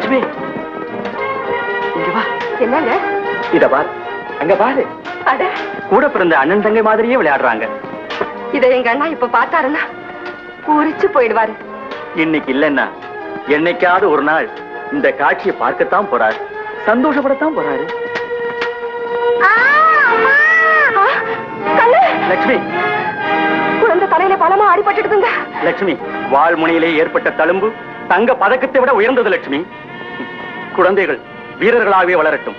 லட்சுமி இங்க வா. என்னங்க? இத பாரு, அங்க பாரு. அட, கூட பிறந்த அண்ணன் தங்கை மாதிரியே விளையாடுறாங்க. இதை எங்க அண்ணா இப்ப பார்த்தாருன்னா பூரிச்சு போயிடுவாரு. இன்னைக்கு இல்லைன்னா என்னைக்காவது ஒரு நாள் இந்த காட்சியை பார்க்கத்தான் போறாரு, சந்தோஷப்படத்தான் போறாரு. லட்சுமி, குழந்தை தலையில பலமா அடிபட்டுடுதுங்க. லட்சுமி, வாழ்முனையிலே ஏற்பட்ட தழும்பு தங்க பதக்கத்தை விட உயர்ந்தது. லட்சுமி, குழந்தைகள் வீரர்களாகவே வளரட்டும்,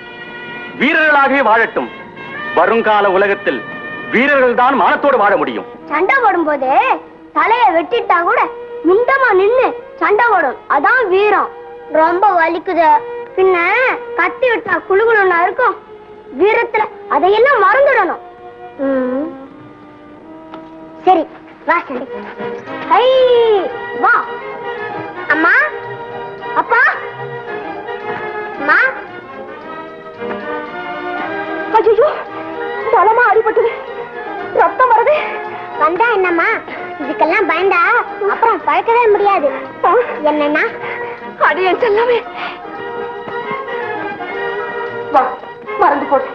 வீரர்களாகவே வாழட்டும். வருங்கால உலகத்தில் வீரர்கள் தான் மானத்தோடு வாழ முடியும். சண்டை போடும் போது தலையை வெட்டிட்டா கூட மிண்டமா நின்னு சண்டை போடும், அதான் வீரம். ரொம்ப வலிக்குது, பின்ன கத்தி விட்டா குழுகுழுன்னா இருக்கும். வீரத்துல அதையெல்லாம் மறந்துடணும். சரி வா சண்டை. ஹை வா. அம்மா, அப்பா, அம்மா. ஐயோ, பலமா அடிபட்டது, ரத்தம் வருது. வந்தா என்னம்மா, இதுக்கெல்லாம் பயந்தா அப்புறம் பழக்கவே முடியாது. என்னன்னா அது என் செல்லமே. வா, மறந்து போடு.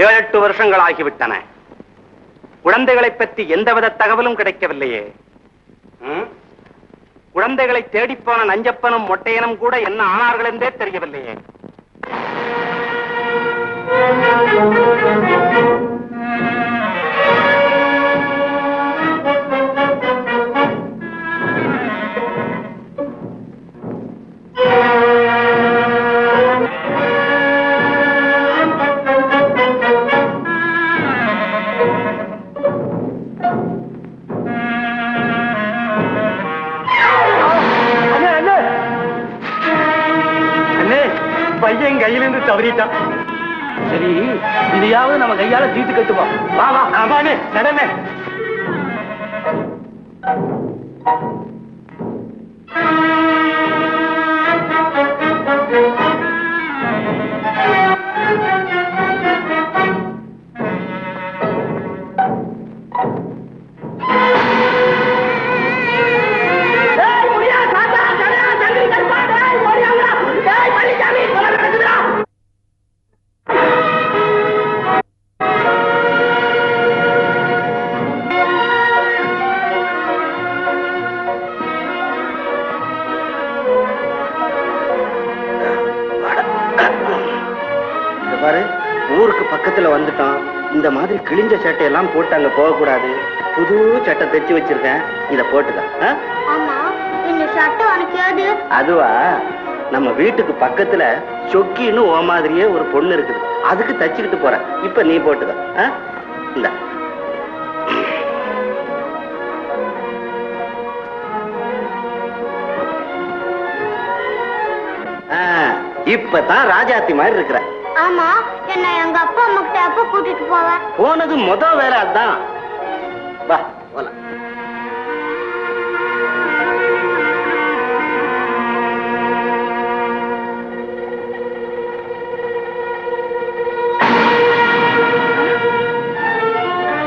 ஏழு 8 வருஷங்கள் ஆகிவிட்டன. குழந்தைகளை பற்றி எந்தவித தகவலும் கிடைக்கவில்லையே. குழந்தைகளை தேடிப்போன நஞ்சப்பனும் மொட்டையனும் கூட என்ன ஆனார்கள் என்றே தெரியவில்லையே. பையன் கையிலிருந்து தவறிட்டான். சரி, இதையாவது நம்ம கையால தீட்டு கட்டுவோம். வா வா. ஆமாண்ணே, நடனே. ஊருக்கு பக்கத்துல வந்துட்டோம். இந்த மாதிரி கிழிஞ்ச சட்டையெல்லாம் போட்டு அங்க போக கூடாது. புது சட்டை தைச்சு வச்சிருக்கேன், இத போட்டுக்க. அதுவா, நம்ம வீட்டுக்கு பக்கத்துல சொக்கின்னு ஓ மாதிரியே ஒரு பொண்ணு இருக்குது, அதுக்கு தச்சுக்கிட்டு போறேன். இப்ப நீ போட்டுக்க. இந்த இப்பதான் ராஜாத்தி மாதிரி இருக்கிற. ஆமா, என்ன எங்க அப்பா அம்மா கிட்ட எப்ப கூட்டிட்டு போவேன்? போனது வேற அதான். வா போலாம்.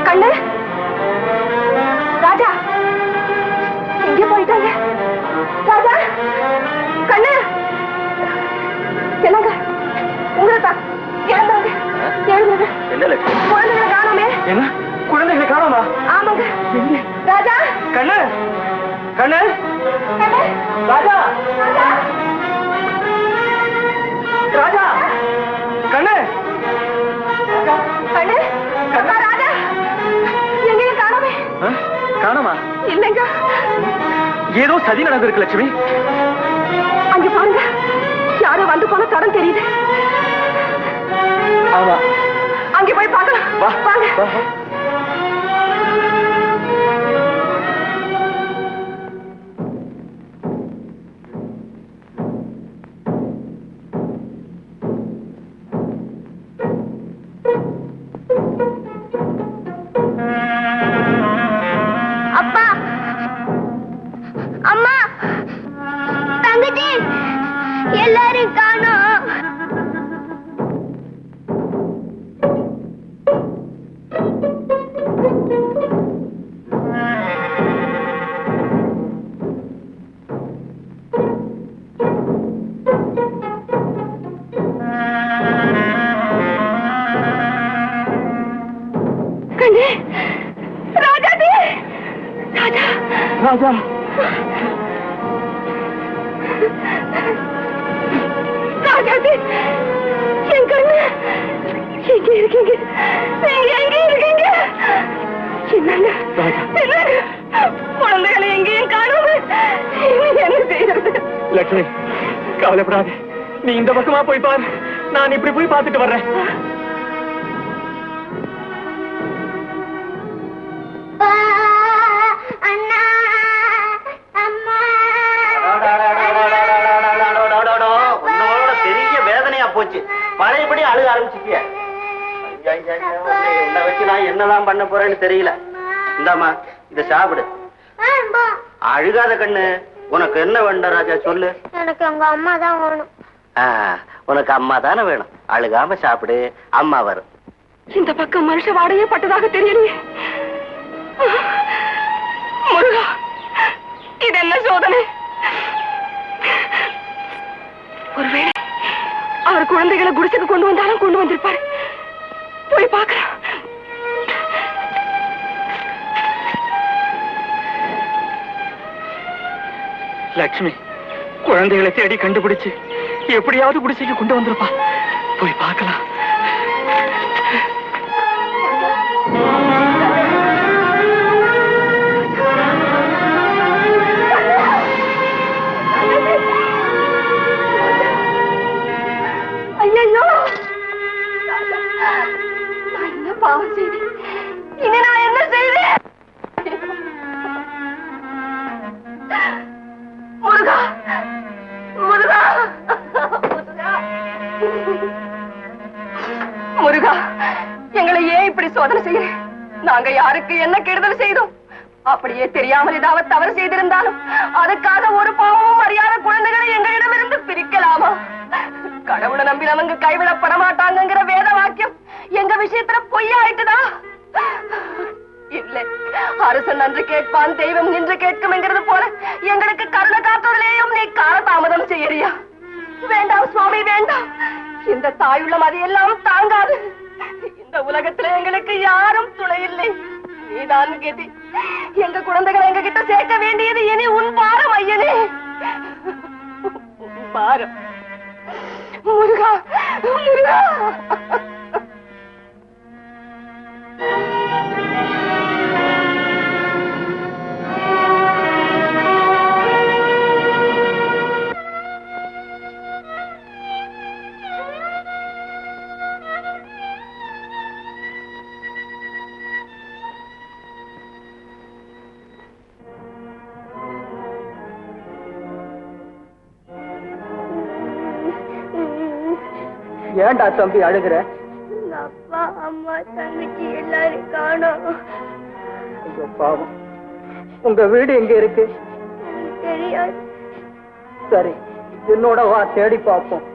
கண்ணு, ராஜா எங்க போயிட்டாங்க? ராஜா, கண்ணு, என்னங்க உங்களை தான் குழந்தைகளை காணோமே. என்ன குழந்தைகளை காணோமா? ஆமாங்க. ராஜா, கண்ணு, கண்ணு, ராஜா, ராஜா, கண்ணு, கண்ணு, ராஜா எங்கேயும் காணோமே. காணோமா? இல்லைங்க, ஏதோ சதி நடந்திருக்கு லட்சுமி. அங்க பாருங்க, யாரோ வந்து போன தடம் தெரியுது. ஆமா, அங்கே போய் பார்க்கலாம். வாங்க. அப்பா, அம்மா, தங்கச்சி எல்லாரும் காணோம். ராஜா ராஜாஜி என் கண்ணு எங்க இருக்கீங்க? நீங்க எங்க இருக்கீங்க? என்னங்க குழந்தைகளை எங்கேயும் காணாம என்ன செய்யறது? லட்சுமி கவலைப்படாது, நீ இந்த பக்கமா போய் பாரு, நான் இப்படி போய் பார்த்துட்டு வர்றேன். அண்ணா அம்மா உன்னோட பெரிய வேதனையா போச்சு. பழையபடி அழுக ஆரம்பிச்சிட்டிய. உன்னை வச்சு நான் என்னதான் பண்ண போறேன்னு தெரியல. இந்தாமா இத சாப்பிடு. அழுகாத கண்ணு. உனக்கு என்ன வேண்டாம் ராஜா சொல்லு. எனக்கு எங்க அம்மா தான் வேணும். உனக்கு அம்மா தானே வேணும். அழுகாம சாப்பிடு, அம்மா வரும். இந்த பக்கம் மனுஷ வாடையே பட்டதாக தெரியலையே. முருகா, இது என்ன சோதனை? ஒருவேளை அவர் குழந்தைகளை குடிசுக்கு கொண்டு வந்தாலும் கொண்டு வந்திருப்பாரு. போய் பார்க்கலாம். லட்சுமி குழந்தைகளை தேடி கண்டுபிடிச்சு எப்படியாவது குடிசைக்கு கொண்டு வந்திருப்பா. போய் பார்க்கலாம். ஐயோ, நான் என்ன பாவம் செய்தேன்? இனி நான் என்ன செய்தேன்? முருகா, முருகா, முருகா, முருகா, எங்களை ஏன் இப்படி சோதனை செய்ய? நாங்க யாருக்கு என்ன கெடுதல் செய்தோம்? அப்படியே தெரியாமல் ஏதாவது தவறு செய்திருந்தாலும் அதுக்காக ஒரு பாவமும் அறியாத குழந்தைகளை எங்களிடமிருந்து பிரிக்கலாமா? கடவுளை நம்பி நமக்கு கைவிடப்பட மாட்டாங்கிற வேத வாக்கியம் எங்க விஷயத்துல பொய்யாயிட்டுதா? இல்லை, அரசன் நன்று கேட்பான், தெய்வம் நின்று கேட்கும் என்கிறது போல எங்களுக்கு கருணை காட்டுவதிலேயும் நீ காலதாமதம் செய்யறியா? வேண்டாம் சுவாமி, வேண்டாம். இந்த தாயுள்ளம் அதையெல்லாம் தாங்காது. இந்த உலகத்துல எங்களுக்கு யாரும் துணை இல்லை. நீதான் கதி. எங்க குழந்தைகளை எங்க கிட்ட சேர்க்க வேண்டியது இனி உன் பாரம் ஐயனே, உன் பாரம். முருகா, முருகா. ஏண்டா தம்பி அழுகிற? அப்பா அம்மா தங்கச்சி எல்லாரும் காணோம். பாவம். உங்க வீடு எங்க இருக்கு? தெரியாது. சரி, என்னோட வா, தேடி பார்ப்போம்.